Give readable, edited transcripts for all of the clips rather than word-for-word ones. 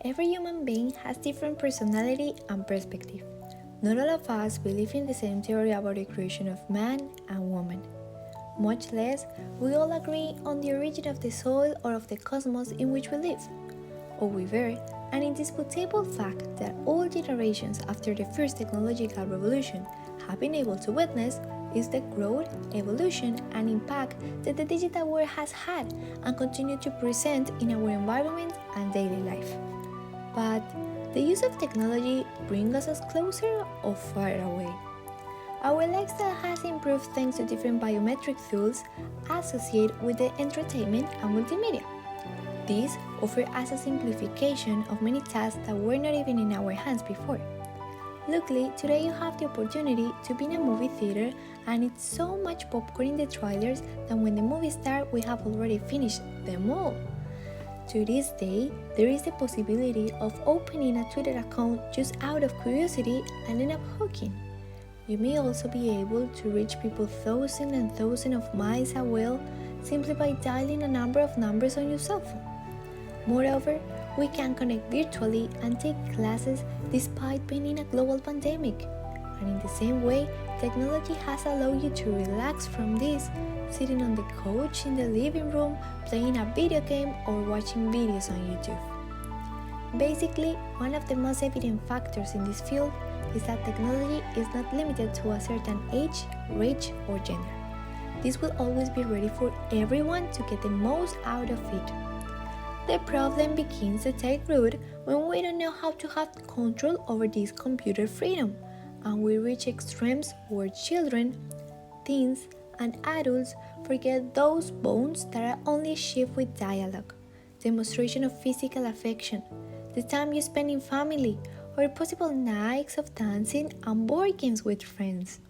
Every human being has different personality and perspective. Not all of us believe in the same theory about the creation of man and woman. Much less, we all agree on the origin of the soil or of the cosmos in which we live. However, an indisputable fact that all generations after the first technological revolution have been able to witness is the growth, evolution, and impact that the digital world has had and continue to present in our environment and daily life. But the use of technology brings us closer or far away? Our lifestyle has improved thanks to different biometric tools associated with the entertainment and multimedia. These offer us a simplification of many tasks that were not even in our hands before. Luckily, today you have the opportunity to be in a movie theater and it's so much popcorn in the trailers that when the movie starts we have already finished them all. To this day, there is the possibility of opening a Twitter account just out of curiosity and end up hooking. You may also be able to reach people thousands and thousands of miles away simply by dialing a number of numbers on your cell phone. Moreover, we can connect virtually and take classes despite being in a global pandemic. And in the same way, technology has allowed you to relax from this, sitting on the couch in the living room, playing a video game or watching videos on YouTube. Basically, one of the most evident factors in this field is that technology is not limited to a certain age, race, or gender. This will always be ready for everyone to get the most out of it. The problem begins to take root when we don't know how to have control over this computer freedom, and we reach extremes where children, teens, and adults forget those bonds that are only achieved with dialogue, demonstration of physical affection, the time you spend in family, or possible nights of dancing and board games with friends.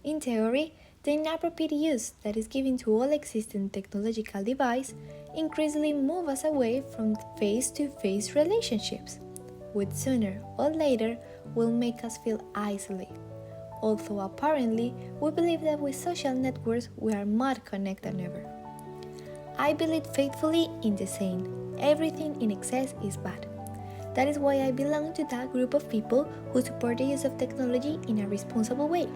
In theory, the inappropriate use that is given to all existing technological devices increasingly move us away from face-to-face relationships, which sooner or later will make us feel isolated. Although apparently, we believe that with social networks we are more connected than ever. I believe faithfully in the saying, everything in excess is bad. That is why I belong to that group of people who support the use of technology in a responsible way,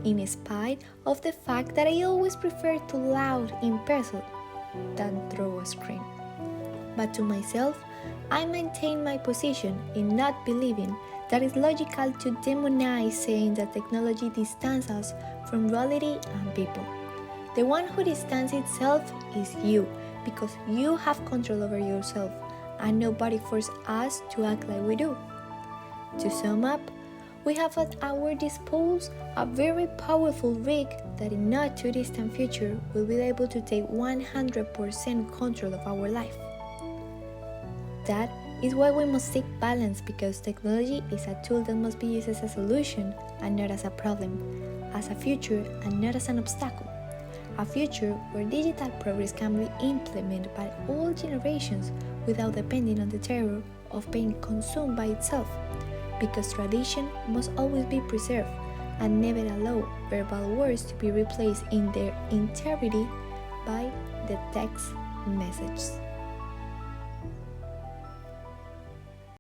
in spite of the fact that I always prefer to laugh in person than through a screen. But to myself, I maintain my position in not believing that it's logical to demonize saying that technology distances us from reality and people. The one who distances itself is you, because you have control over yourself, and nobody forces us to act like we do. To sum up, we have at our disposal a very powerful rig that in not too distant future will be able to take 100% control of our life. That is why we must seek balance, because technology is a tool that must be used as a solution and not as a problem, as a future and not as an obstacle. A future where digital progress can be implemented by all generations without depending on the terror of being consumed by itself, because tradition must always be preserved and never allow verbal words to be replaced in their entirety by the text messages.